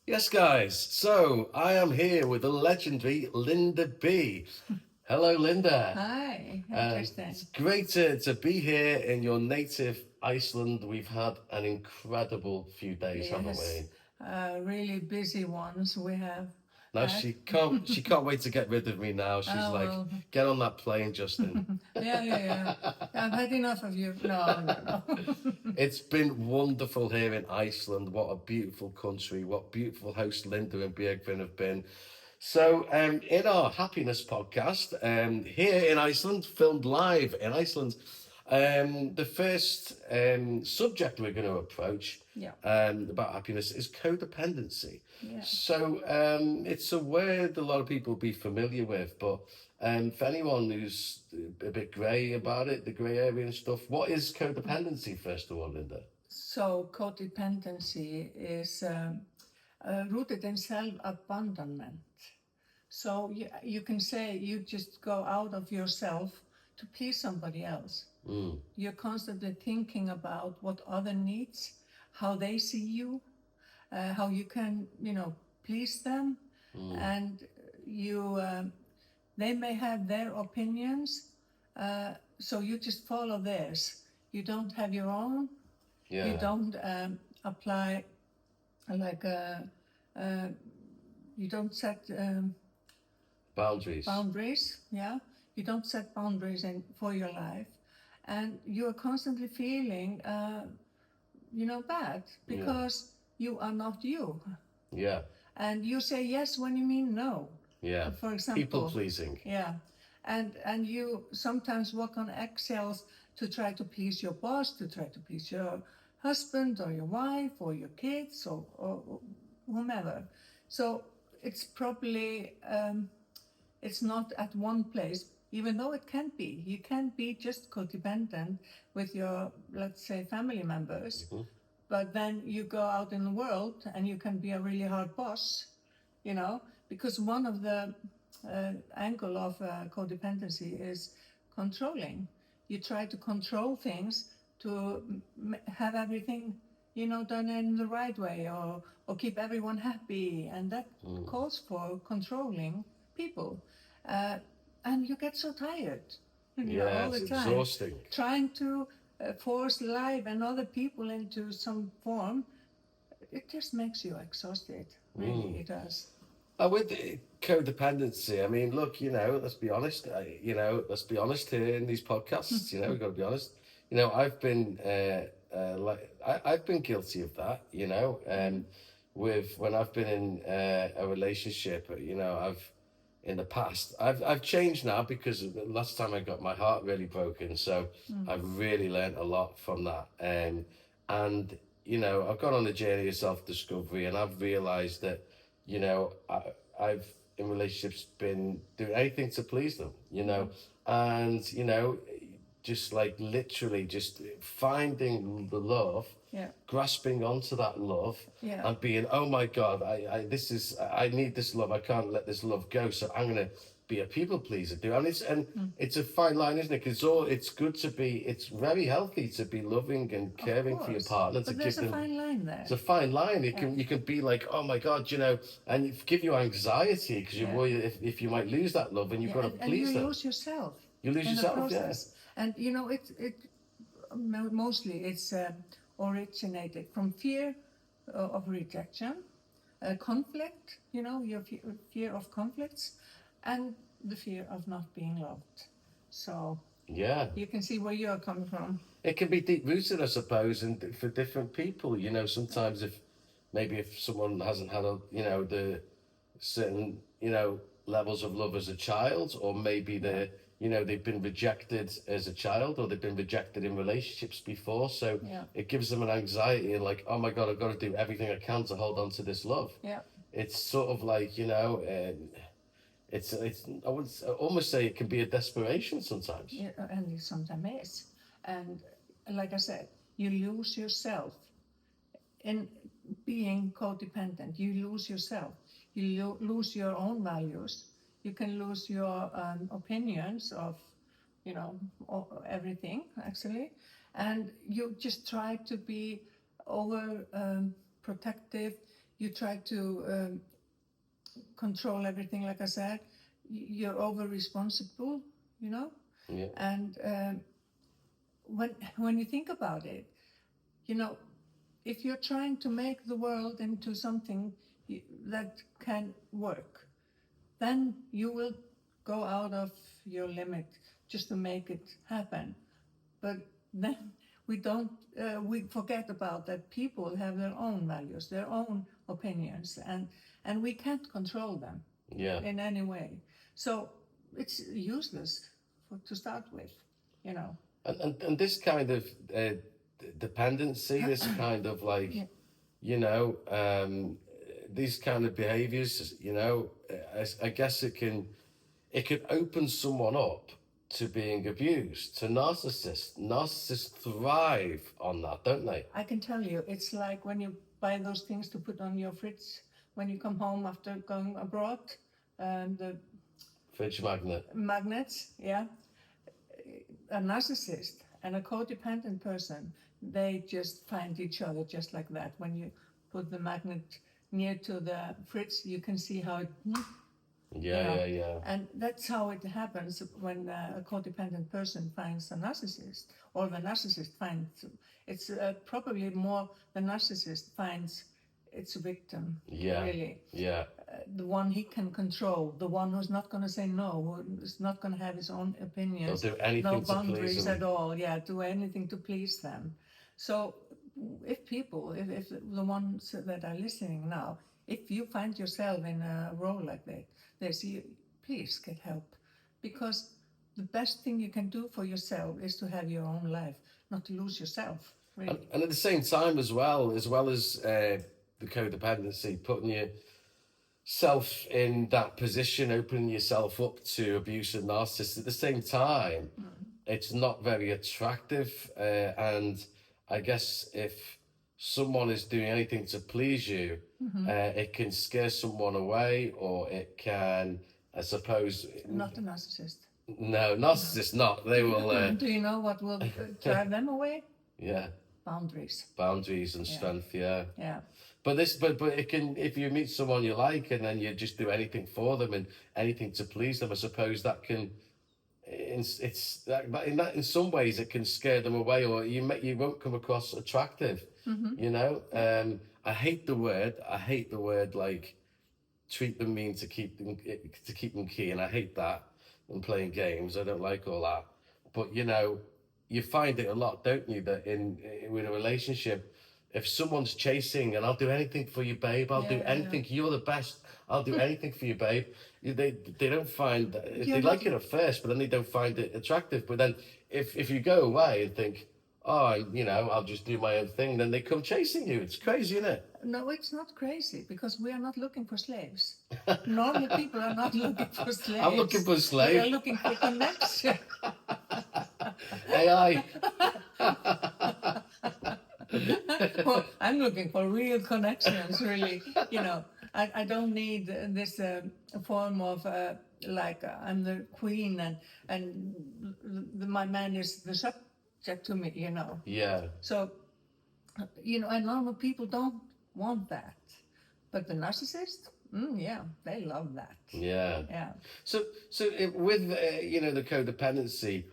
Yes, guys. So I am here with the legendary Linda B. Hello, Linda. Hi, It's interesting. great to be here in your native Iceland. We've had an incredible few days, haven't Yes, we? really busy ones we have Now had. she can't wait to get rid of me now. She's Oh, like, well, get on that plane, Justin. yeah. I've had enough of you. No, no, no. It's been wonderful here in Iceland. What a beautiful country. What beautiful host Linda and Björgvin have been. So, in our happiness podcast, here in Iceland, filmed live in Iceland, the first subject we're going to approach Yeah, about happiness is codependency. yeah. So, it's a word a lot of people be familiar with, but for anyone who's a bit grey about it, the grey area and stuff, what is codependency, first of all, Linda? So codependency is rooted in self-abandonment. So you can say you just go out of yourself to please somebody else. Mm, You're constantly thinking about what other needs, how they see you, how you can, please them, mm. and you, they may have their opinions, so you just follow theirs. You don't have your own. You Yeah, don't apply like uh, you don't set boundaries. boundaries. Yeah, you don't set boundaries for your life, and you are constantly feeling, bad Yeah, because you are not you. yeah. And you say yes when you mean no. Yeah, For people example, pleasing. yeah, and you sometimes walk on eggshells to try to please your boss, to try to please your husband or your wife or your kids or whomever. So it's probably it's not at one place, even though it can be. You can be just codependent with your, let's say, family members, Mhm. but then you go out in the world and you can be a really hard boss, because one of the angle of codependency is controlling. You try to control things to have everything, done in the right way, or keep everyone happy, and that Mm. calls for controlling people. Uh, and you get so tired, Yeah, all it's the time, exhausting. trying to force life and other people into some form. It just makes you exhausted. Really, Mm. it does. With codependency, I mean, look, let's be honest. Let's be honest here in these podcasts. We've got to be honest. I've been I've been guilty of that. With when I've been in a relationship, I've in the past. I've changed now because the last time I got my heart really broken, so Mm. I've really learnt a lot from that. And I've gone on a journey of self discovery, and I've realised that I've in relationships been doing anything to please them, and just like literally just finding the love, Yeah, grasping onto that love, yeah, and being, oh my God, I need this love. I can't let this love go. So I'm gonna be a people pleaser. It's a fine line, isn't it? Because it's good to be. It's very healthy to be loving and of caring for your course. partner to But give there's a them. fine line It's there. a fine line. Yeah, You can be like, oh my God, and it give you anxiety because you yeah, worry if you might lose that love, and you've yeah, got to and you please them. lose yourself You lose in the yourself, yeah. process. And mostly it's originated from fear of rejection, conflict. Your fear of conflicts, and the fear of not being loved. So Yeah. you can see where you're coming from. It can be deep rooted, I suppose, and for different people. Sometimes if someone hasn't had the certain levels of love as a child, or maybe Yeah, they've been rejected as a child, or they've been rejected in relationships before, so yeah, it gives them an anxiety and like, oh my God, I've got to do everything I can to hold on to this love. yeah. It's sort of like it's I would almost say it can be a desperation sometimes. Yeah, and it sometimes is. And like I said, you lose yourself in being codependent. You lose yourself. You lose your own values. You can lose your opinions of, everything actually, and you just try to be over protective. you try to control everything, like I said. You're over responsible, you know. Yeah. And when you think about it, you know, if you're trying to make the world into something that can work, then you will go out of your limit just to make it happen. But then we forget about that people have their own values, their own opinions, and we can't control them in any way. So it's useless to start with, you know. And this kind of dependency, this kind of like, Yeah. you know, these kind of behaviors, you know, I guess it can open someone up to being abused, to narcissists. Narcissists thrive on that, don't they? I can tell you, it's like when you buy those things to put on your fridge when you come home after going abroad, the Fridge magnet. magnets, yeah. A narcissist and a codependent person, they just find each other just like that. When you put the magnet near to the fridge, you can see how it... Yeah. And that's how it happens when a codependent person finds a narcissist, or the narcissist finds... It's probably more the narcissist finds its victim, really. Yeah. The one he can control, the one who's not going to say no, who's not going to have his own opinions, They'll do anything no to please boundaries them. at all. Yeah, do anything to please them. So if people, if the ones that are listening now, if you find yourself in a role like that, please get help, because the best thing you can do for yourself is to have your own life, not to lose yourself. Really. And at the same time, as well as the codependency, putting yourself in that position, opening yourself up to abuse and narcissists, at the same time, it's not very attractive. And I guess if someone is doing anything to please you, it can scare someone away, or it can, I suppose... Not a narcissist. No, narcissists not. They will... Do you know what will drive them away? Yeah. Boundaries and strength, yeah. But it can, if you meet someone you like and then you just do anything for them and anything to please them, I suppose that can, in some ways it can scare them away, or you won't come across attractive. You know, I hate the word like treat them mean to keep them key, and I hate that. And playing games, I don't like all that. But you know, you find it a lot, don't you, that with a relationship, if someone's chasing, and I'll do anything for you, babe, I'll do anything, you're the best, I'll do anything for you, babe, they don't find, they like it at first, but then they don't find it attractive. But then if you go away and think, oh, you know, I'll just do my own thing, then they come chasing you. It's crazy, isn't it? No, it's not crazy, because we are not looking for slaves. Normal people are not looking for slaves. I'm looking for slaves. We are looking for connection. AI. Well, I'm looking for real connections, really. You know, I don't need this form of like I'm the queen and my man is the subject to me, you know. Yeah. So, you know, and normal people don't want that. But the narcissist, yeah, they love that. Yeah. Yeah. So with, you know, the codependency,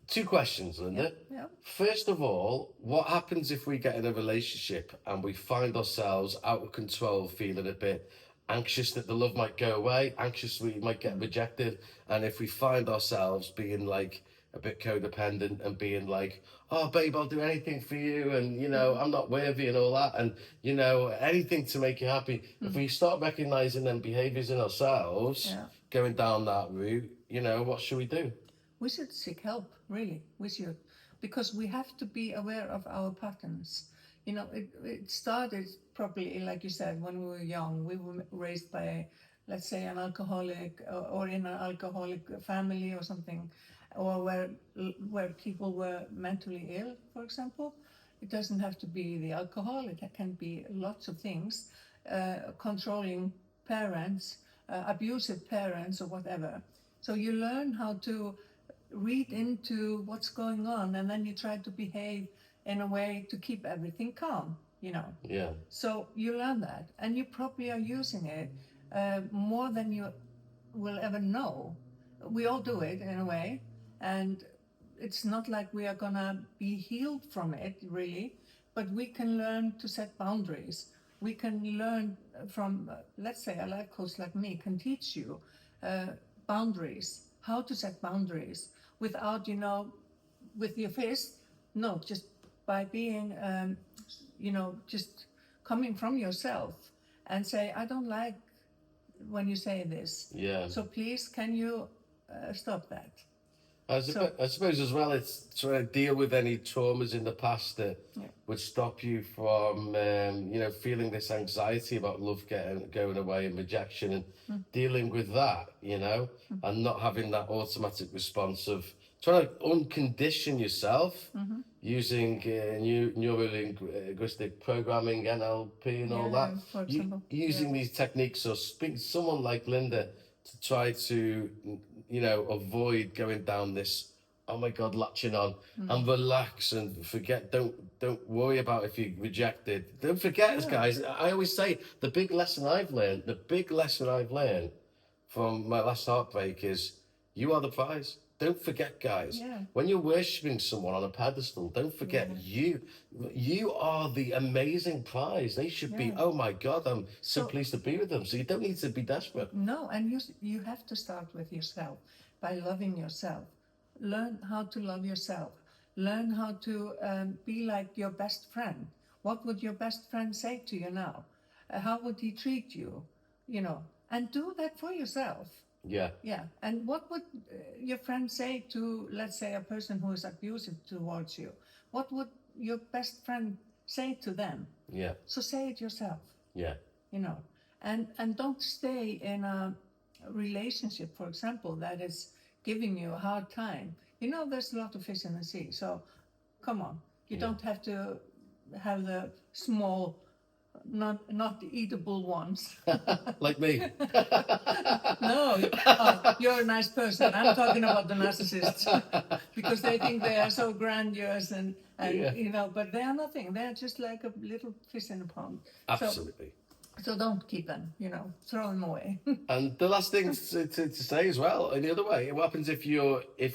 two questions, Linda. Yeah. First of all, what happens if we get in a relationship and we find ourselves out of control, feeling a bit anxious that the love might go away, anxious we might get rejected, and if we find ourselves being like a bit codependent and being like, oh babe, I'll do anything for you, and you know, I'm not worthy and all that, and you know, anything to make you happy. If we start recognizing them behaviors in ourselves, going down that route, you know, what should we do? We should seek help, really. We should, because we have to be aware of our patterns. You know, it started probably, like you said, when we were young. We were raised by, let's say, an alcoholic, or in an alcoholic family or something, or where people were mentally ill, for example. It doesn't have to be the alcohol. It can be lots of things. Controlling parents, abusive parents, or whatever. So you learn how to read into what's going on, and then you try to behave in a way to keep everything calm, you know. Yeah. So you learn that, and you probably are using it more than you will ever know. We all do it in a way, and it's not like we are gonna be healed from it really, but we can learn to set boundaries. We can learn from, let's say, a life coach like me can teach you boundaries, how to set boundaries without, you know, with your fist. No, just by being, you know, just coming from yourself and say, I don't like when you say this. Yeah. So please, can you stop that? I suppose as well, it's trying to deal with any traumas in the past that would stop you from, you know, feeling this anxiety about love going away and rejection, and dealing with that, you know, and not having that automatic response of trying to uncondition yourself using neuro-linguistic programming, NLP, and all that. For example. Using these techniques, or speak to someone like Linda to try to, you know, avoid going down this, oh my God, latching on, and relax and forget. Don't worry about if you're rejected. Don't forget, guys. I always say the big lesson I've learned from my last heartbreak is you are the prize. Don't forget, guys. Yeah. When you're worshipping someone on a pedestal, don't forget you are the amazing prize. They should be, oh my God, I'm so pleased to be with them. So you don't need to be desperate. No, and you have to start with yourself by loving yourself. Learn how to love yourself. Learn how to be like your best friend. What would your best friend say to you now? How would he treat you? You know, and do that for yourself. Yeah. Yeah. And what would your friend say to, let's say, a person who is abusive towards you? What would your best friend say to them? Yeah. So say it yourself. Yeah. You know, and don't stay in a relationship, for example, that is giving you a hard time. You know, there's a lot of fish in the sea. So come on. You don't have to have the small, not eatable ones. Like me. No, you're a nice person. I'm talking about the narcissists because they think they are so grandiose and you know, but they are nothing. They are just like a little fish in a pond. Absolutely. So don't keep them, you know, throw them away. And the last thing to say as well, in the other way, what happens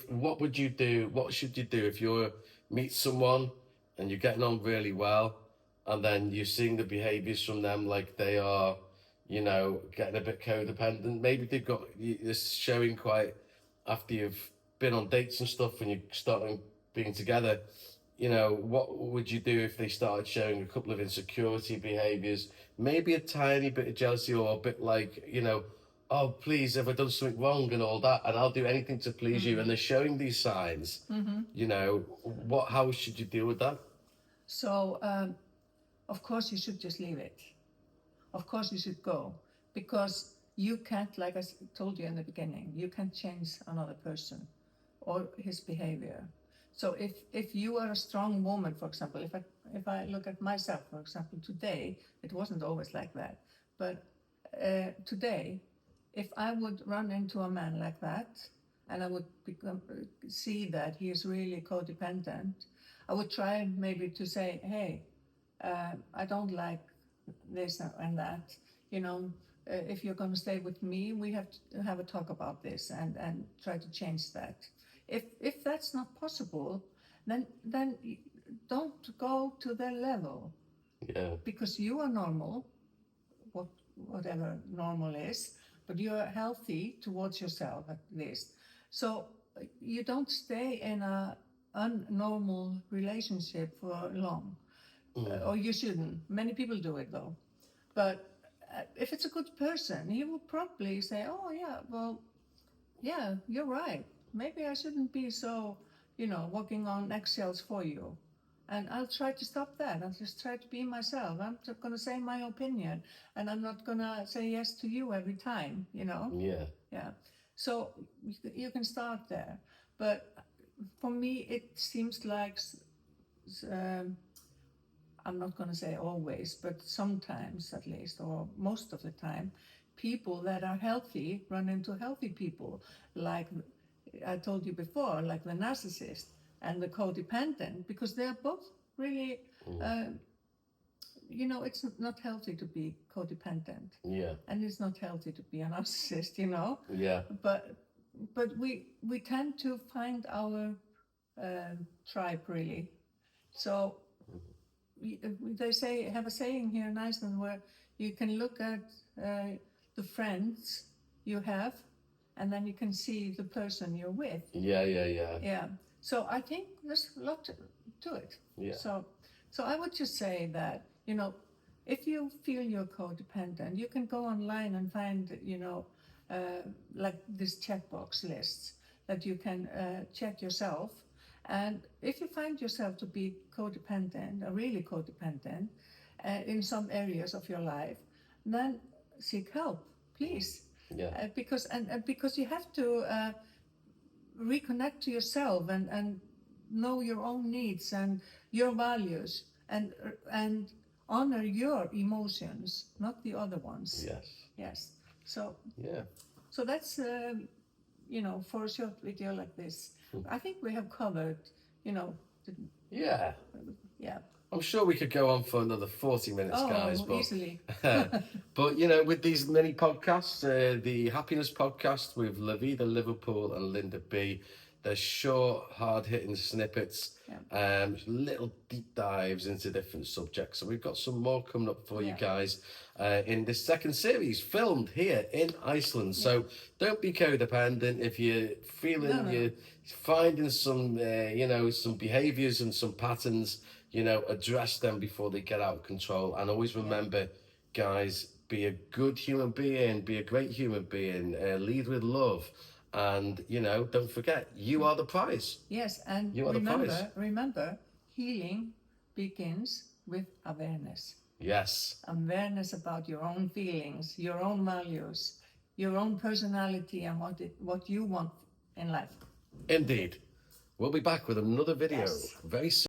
what would you do, what should you do if you meet someone and you're getting on really well, and then you're seeing the behaviours from them like they are, you know, getting a bit codependent. Maybe they've got this showing quite after you've been on dates and stuff and you're starting being together. You know, what would you do if they started showing a couple of insecurity behaviours, maybe a tiny bit of jealousy, or a bit like, you know, oh, please, have I done something wrong and all that, and I'll do anything to please you, and they're showing these signs, you know, how should you deal with that? So, of course, you should just leave it. Of course, you should go, because you can't, like I told you in the beginning, you can't change another person or his behavior. So if you are a strong woman, for example, if I look at myself, for example, today, it wasn't always like that, but today, if I would run into a man like that, and I would see that he is really codependent, I would try maybe to say, hey, I don't like this and that, you know, if you're going to stay with me, we have to have a talk about this and try to change that. If that's not possible, then don't go to their level. Yeah. Because you are normal, whatever normal is, but you are healthy towards yourself at least. So you don't stay in a unnormal relationship for long, or you shouldn't. Many people do it though. But if it's a good person, he will probably say, oh yeah, well, yeah, you're right. Maybe I shouldn't be so, you know, walking on eggshells for you. And I'll try to stop that. I'll just try to be myself. I'm just going to say my opinion. And I'm not going to say yes to you every time, you know? Yeah. Yeah. So you can start there. But for me, it seems like, I'm not going to say always, but sometimes at least, or most of the time, people that are healthy run into healthy people, like I told you before, like the narcissist and the codependent, because they're both really you know, it's not healthy to be codependent, Yeah. and it's not healthy to be a narcissist, you know. Yeah. But we tend to find our tribe really. So they say have a saying here in Iceland where you can look at the friends you have, and then you can see the person you're with. Yeah. Yeah. Yeah. Yeah. So I think there's a lot to it. Yeah. So I would just say that, you know, if you feel you're codependent, you can go online and find, you know, like this checkbox lists that you can check yourself. And if you find yourself to be codependent, really codependent, in some areas of your life, then seek help, please. Yeah. Because you have to reconnect to yourself and know your own needs and your values and honor your emotions, not the other ones. Yes. Yes. So Yeah. so that's you know, for a short video like this, I think we have covered, you know, Yeah. yeah. I'm sure we could go on for another 40 minutes, guys. But Easily. but you know, with these mini podcasts, the Happiness Podcast with Vida Liverpool and Linda B, they're short, hard-hitting snippets, little deep dives into different subjects. So we've got some more coming up for you guys in this second series, filmed here in Iceland. So don't be codependent. If you're feeling you're finding some, you know, some behaviours and some patterns, you know, address them before they get out of control. And always remember, guys, be a good human being, be a great human being, lead with love. And, you know, don't forget, you are the prize. Yes, and You are the prize. remember, healing begins with awareness. Yes. Awareness about your own feelings, your own values, your own personality, and what you want in life. Indeed. We'll be back with another video very soon.